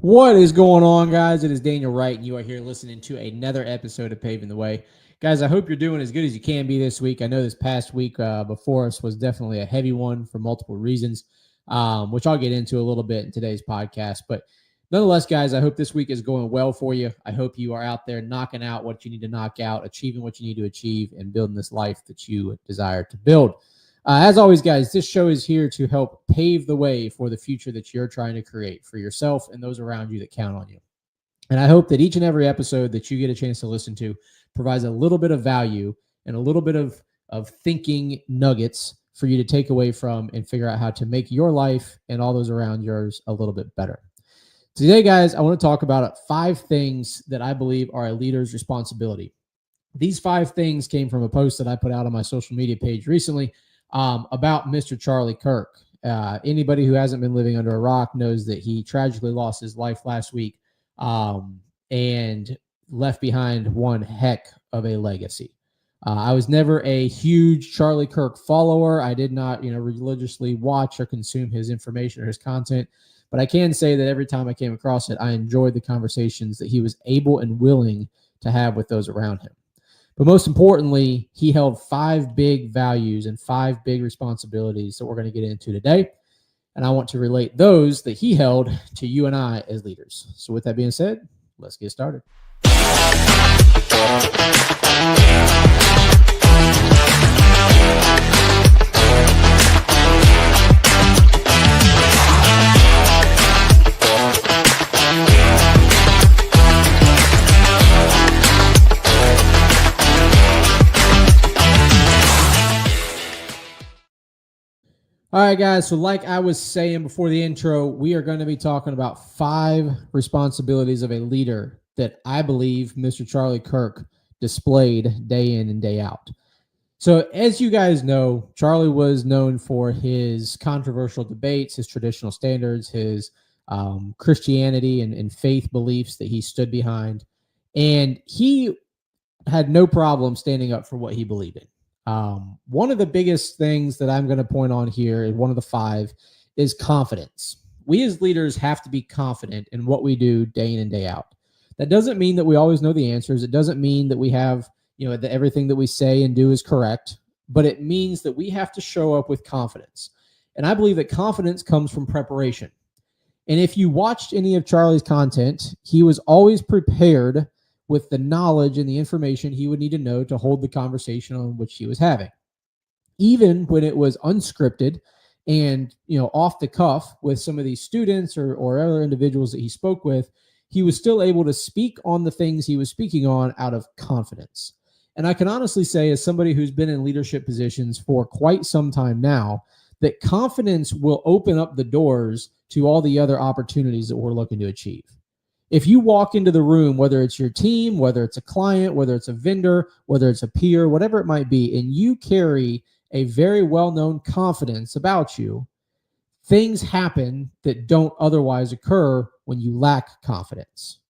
What is going on, guys? It is Daniel Wright, and you are here listening to another episode of Paving the Way. Guys, I hope you're doing as good as you can be this week. I know this past week before us was definitely a heavy one for multiple reasons, which I'll get into a little bit in today's podcast. But nonetheless, guys, I hope this week is going well for you. I hope you are out there knocking out what you need to knock out, achieving what you need to achieve, and building this life that you desire to build. As always, guys, this show is here to help pave the way for the future that you're trying to create for yourself and those around you that count on you. And I hope that each and every episode that you get a chance to listen to provides a little bit of value and a little bit of thinking nuggets for you to take away from and figure out how to make your life and all those around yours a little bit better. Today, guys, I want to talk about 5 things that I believe are a leader's responsibility. These 5 things came from a post that I put out on my social media page recently about Mr. Charlie Kirk. Anybody who hasn't been living under a rock knows that he tragically lost his life last week and left behind one heck of a legacy. I was never a huge Charlie Kirk follower. I did not, religiously watch or consume his information or his content, but I can say that every time I came across it, I enjoyed the conversations that he was able and willing to have with those around him. But most importantly, he held 5 big values and 5 big responsibilities that we're going to get into today. And I want to relate those that he held to you and I as leaders. So with that being said, let's get started. All right, guys, so like I was saying before the intro, we are going to be talking about 5 responsibilities of a leader that I believe Mr. Charlie Kirk displayed day in and day out. So as you guys know, Charlie was known for his controversial debates, his traditional standards, his Christianity and faith beliefs that he stood behind. And he had no problem standing up for what he believed in. One of the biggest things that I'm going to point on here, and one of the 5, is confidence. We as leaders have to be confident in what we do day in and day out. That doesn't mean that we always know the answers. It doesn't mean that we have, that everything that we say and do is correct, but it means that we have to show up with confidence. And I believe that confidence comes from preparation. And if you watched any of Charlie's content, he was always prepared with the knowledge and the information he would need to know to hold the conversation on which he was having. Even when it was unscripted and, off the cuff with some of these students or other individuals that he spoke with, he was still able to speak on the things he was speaking on out of confidence. And I can honestly say, as somebody who's been in leadership positions for quite some time now, that confidence will open up the doors to all the other opportunities that we're looking to achieve. If you walk into the room, whether it's your team, whether it's a client, whether it's a vendor, whether it's a peer, whatever it might be, and you carry a very well-known confidence about you, things happen that don't otherwise occur when you lack confidence.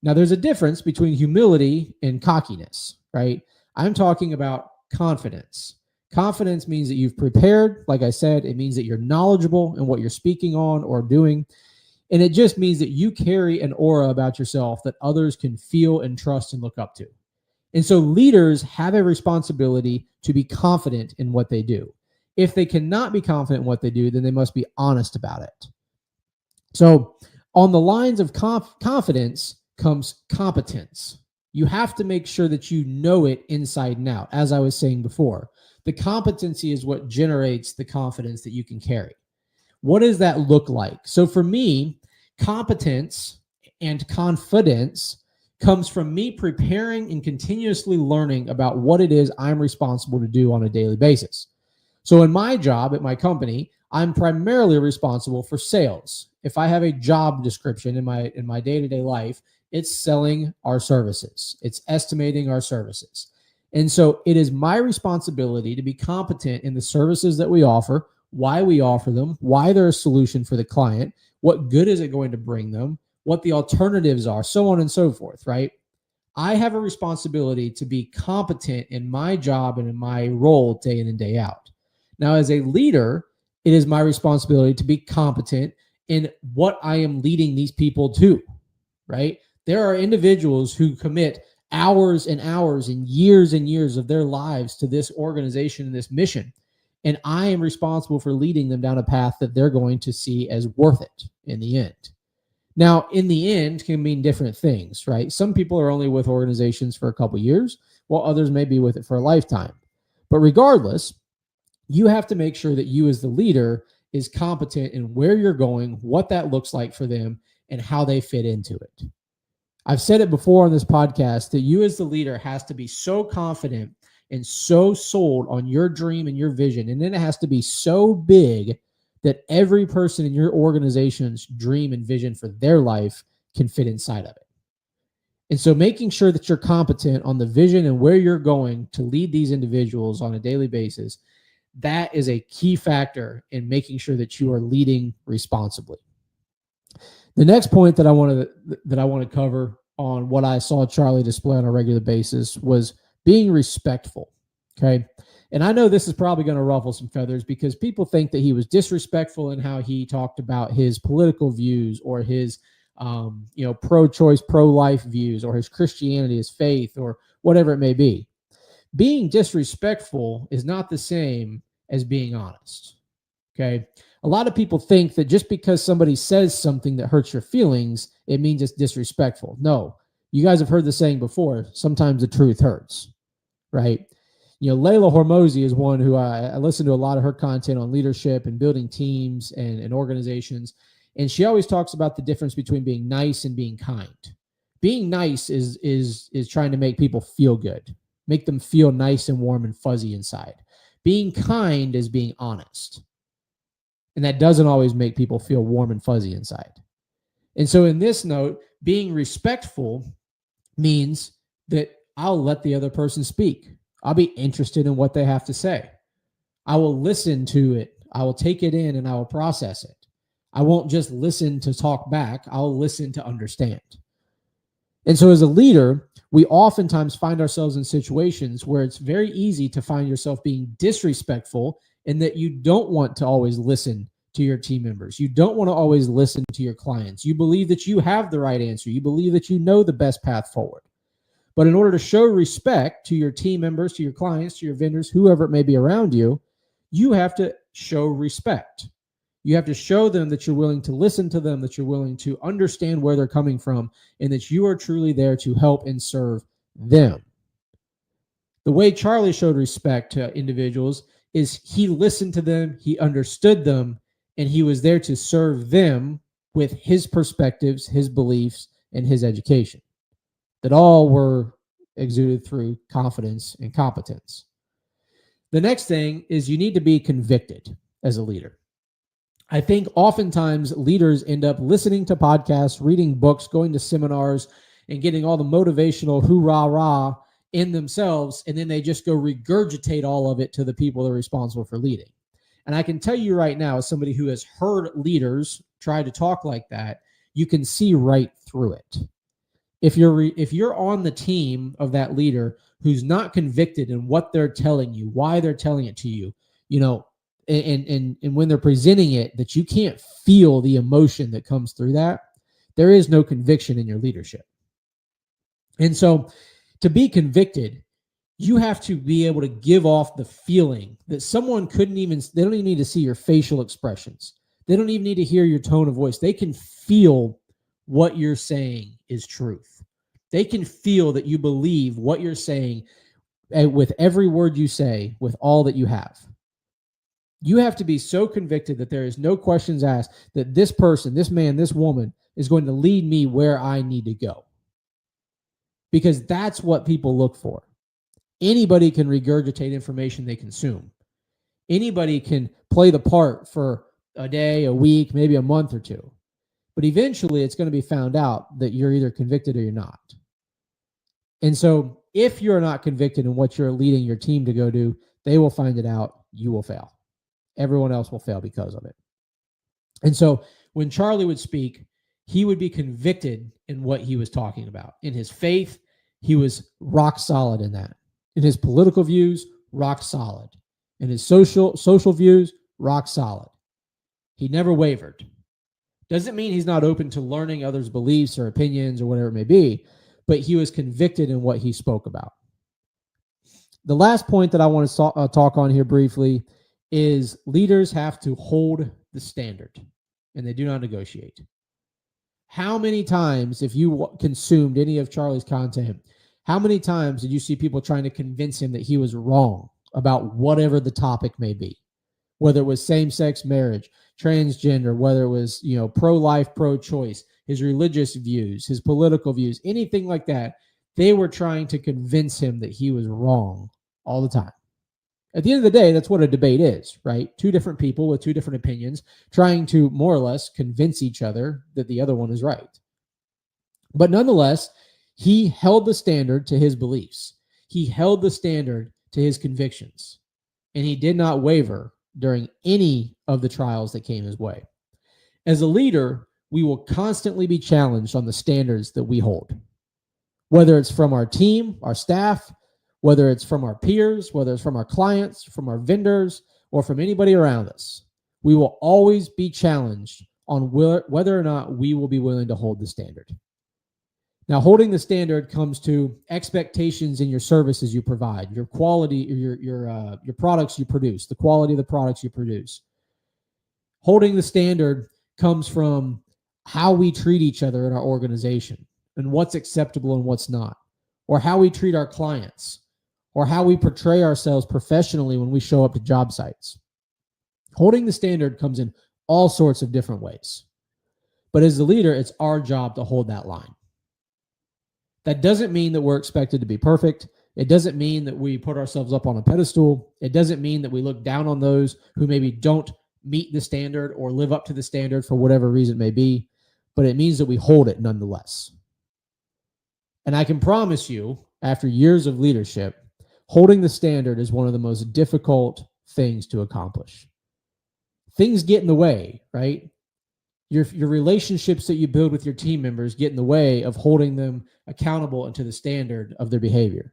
Now, there's a difference between humility and cockiness, right? I'm talking about confidence. Confidence means that you've prepared. Like I said, it means that you're knowledgeable in what you're speaking on or doing. And it just means that you carry an aura about yourself that others can feel and trust and look up to. And so leaders have a responsibility to be confident in what they do. If they cannot be confident in what they do, then they must be honest about it. So on the lines of confidence comes competence. You have to make sure that you know it inside and out. As I was saying before, the competency is what generates the confidence that you can carry. What does that look like? So for me, competence and confidence comes from me preparing and continuously learning about what it is I'm responsible to do on a daily basis. So in my job at my company, I'm primarily responsible for sales. If I have a job description in my day-to-day life, it's selling our services. It's estimating our services. And so it is my responsibility to be competent in the services that we offer, why we offer them, why they're a solution for the client, what good is it going to bring them, what the alternatives are, so on and so forth, right? I have a responsibility to be competent in my job and in my role day in and day out. Now, as a leader, it is my responsibility to be competent in what I am leading these people to, right? There are individuals who commit hours and hours and years of their lives to this organization and this mission. And I am responsible for leading them down a path that they're going to see as worth it in the end. Now, in the end can mean different things, right? Some people are only with organizations for a couple years, while others may be with it for a lifetime. But regardless, you have to make sure that you as the leader is competent in where you're going, what that looks like for them, and how they fit into it. I've said it before on this podcast that you as the leader has to be so confident and so sold on your dream and your vision. And then it has to be so big that every person in your organization's dream and vision for their life can fit inside of it. And so making sure that you're competent on the vision and where you're going to lead these individuals on a daily basis, that is a key factor in making sure that you are leading responsibly. The next point that I want to cover on what I saw Charlie display on a regular basis was being respectful. Okay. And I know this is probably going to ruffle some feathers because people think that he was disrespectful in how he talked about his political views or his, pro-choice, pro-life views or his Christianity, his faith, or whatever it may be. Being disrespectful is not the same as being honest. Okay. A lot of people think that just because somebody says something that hurts your feelings, it means it's disrespectful. No, you guys have heard the saying before, sometimes the truth hurts, right? Layla Hormozi is one who I listen to a lot of her content on leadership and building teams and organizations. And she always talks about the difference between being nice and being kind. Being nice is trying to make people feel good, make them feel nice and warm and fuzzy inside. Being kind is being honest. And that doesn't always make people feel warm and fuzzy inside. And so in this note, being respectful means that I'll let the other person speak. I'll be interested in what they have to say. I will listen to it. I will take it in and I will process it. I won't just listen to talk back. I'll listen to understand. And so as a leader, we oftentimes find ourselves in situations where it's very easy to find yourself being disrespectful in that you don't want to always listen to your team members. You don't want to always listen to your clients. You believe that you have the right answer. You believe that you know the best path forward. But in order to show respect to your team members, to your clients, to your vendors, whoever it may be around you, you have to show respect. You have to show them that you're willing to listen to them, that you're willing to understand where they're coming from, and that you are truly there to help and serve them. The way Charlie showed respect to individuals is he listened to them, he understood them, and he was there to serve them with his perspectives, his beliefs, and his education. That all were exuded through confidence and competence. The next thing is you need to be convicted as a leader. I think oftentimes leaders end up listening to podcasts, reading books, going to seminars, and getting all the motivational hoorah-rah in themselves, and then they just go regurgitate all of it to the people that are responsible for leading. And I can tell you right now, as somebody who has heard leaders try to talk like that, you can see right through it. If you're on the team of that leader who's not convicted in what they're telling you, why they're telling it to you, and when they're presenting it, that you can't feel the emotion that comes through that, there is no conviction in your leadership. And so to be convicted, you have to be able to give off the feeling that someone they don't even need to see your facial expressions. They don't even need to hear your tone of voice. They can feel what you're saying is truth. They can feel that you believe what you're saying with every word you say, with all that you have. You have to be so convicted that there is no questions asked that this person, this man, this woman is going to lead me where I need to go. Because that's what people look for. Anybody can regurgitate information they consume. Anybody can play the part for a day, a week, maybe a month or two. But eventually it's going to be found out that you're either convicted or you're not. And so if you're not convicted in what you're leading your team to go do, they will find it out. You will fail. Everyone else will fail because of it. And so when Charlie would speak, he would be convicted in what he was talking about. In his faith, he was rock solid in that. In his political views, rock solid. In his social views, rock solid. He never wavered. Doesn't mean he's not open to learning others' beliefs or opinions or whatever it may be, but he was convicted in what he spoke about. The last point that I want to talk on here briefly is leaders have to hold the standard, and they do not negotiate. How many times, if you consumed any of Charlie's content, how many times did you see people trying to convince him that he was wrong about whatever the topic may be? Whether it was same-sex marriage, transgender, whether it was, pro-life, pro-choice, his religious views, his political views, anything like that, they were trying to convince him that he was wrong all the time. At the end of the day, that's what a debate is, right? Two different people with two different opinions trying to more or less convince each other that the other one is right. But nonetheless, he held the standard to his beliefs. He held the standard to his convictions, and he did not waver during any of the trials that came his way. As a leader, we will constantly be challenged on the standards that we hold, whether it's from our team, our staff, whether it's from our peers, whether it's from our clients, from our vendors, or from anybody around us. We will always be challenged on whether or not we will be willing to hold the standard. Now, holding the standard comes to expectations in your services you provide, your quality, your products you produce, the quality of the products you produce. Holding the standard comes from how we treat each other in our organization and what's acceptable and what's not, or how we treat our clients, or how we portray ourselves professionally when we show up to job sites. Holding the standard comes in all sorts of different ways. But as the leader, it's our job to hold that line. That doesn't mean that we're expected to be perfect. It doesn't mean that we put ourselves up on a pedestal. It doesn't mean that we look down on those who maybe don't meet the standard or live up to the standard for whatever reason it may be, but it means that we hold it nonetheless. And I can promise you, after years of leadership, holding the standard is one of the most difficult things to accomplish. Things get in the way, right? Your relationships that you build with your team members get in the way of holding them accountable and to the standard of their behavior.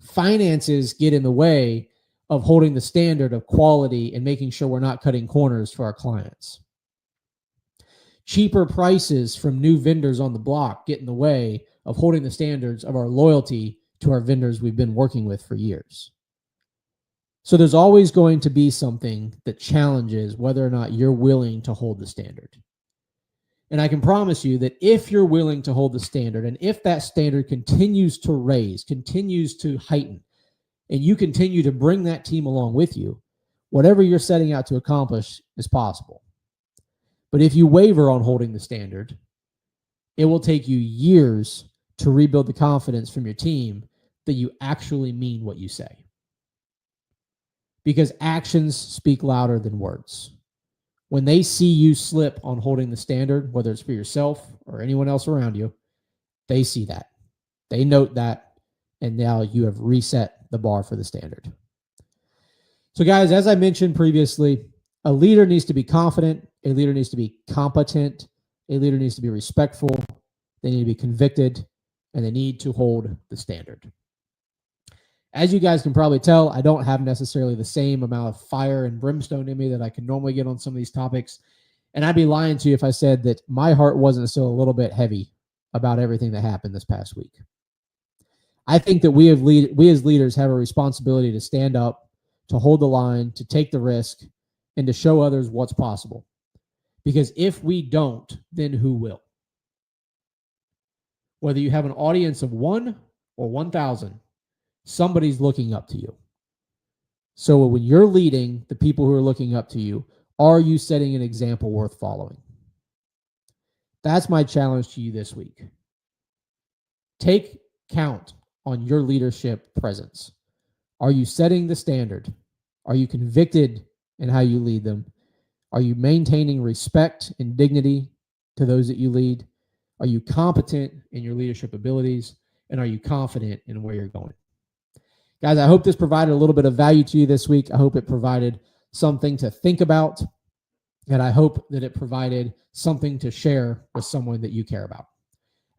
Finances get in the way of holding the standard of quality and making sure we're not cutting corners for our clients. Cheaper prices from new vendors on the block get in the way of holding the standards of our loyalty to our vendors we've been working with for years. So there's always going to be something that challenges whether or not you're willing to hold the standard. And I can promise you that if you're willing to hold the standard, and if that standard continues to raise, continues to heighten, and you continue to bring that team along with you, whatever you're setting out to accomplish is possible. But if you waver on holding the standard, it will take you years to rebuild the confidence from your team that you actually mean what you say. Because actions speak louder than words. When they see you slip on holding the standard, whether it's for yourself or anyone else around you, they see that. They note that, and now you have reset the bar for the standard. So guys, as I mentioned previously, a leader needs to be confident, a leader needs to be competent, a leader needs to be respectful, they need to be convicted, and they need to hold the standard. As you guys can probably tell, I don't have necessarily the same amount of fire and brimstone in me that I can normally get on some of these topics. And I'd be lying to you if I said that my heart wasn't still a little bit heavy about everything that happened this past week. I think that we as leaders have a responsibility to stand up, to hold the line, to take the risk, and to show others what's possible. Because if we don't, then who will? Whether you have an audience of 1 or 1,000, somebody's looking up to you. So when you're leading the people who are looking up to you, are you setting an example worth following? That's my challenge to you this week. Take count on your leadership presence. Are you setting the standard? Are you convicted in how you lead them? Are you maintaining respect and dignity to those that you lead? Are you competent in your leadership abilities? And are you confident in where you're going? Guys, I hope this provided a little bit of value to you this week. I hope it provided something to think about. And I hope that it provided something to share with someone that you care about.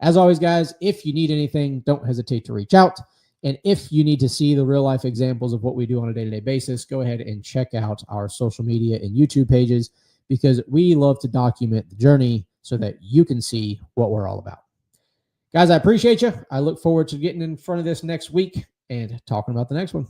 As always, guys, if you need anything, don't hesitate to reach out. And if you need to see the real life examples of what we do on a day-to-day basis, go ahead and check out our social media and YouTube pages, because we love to document the journey so that you can see what we're all about. Guys, I appreciate you. I look forward to getting in front of this next week and talking about the next one.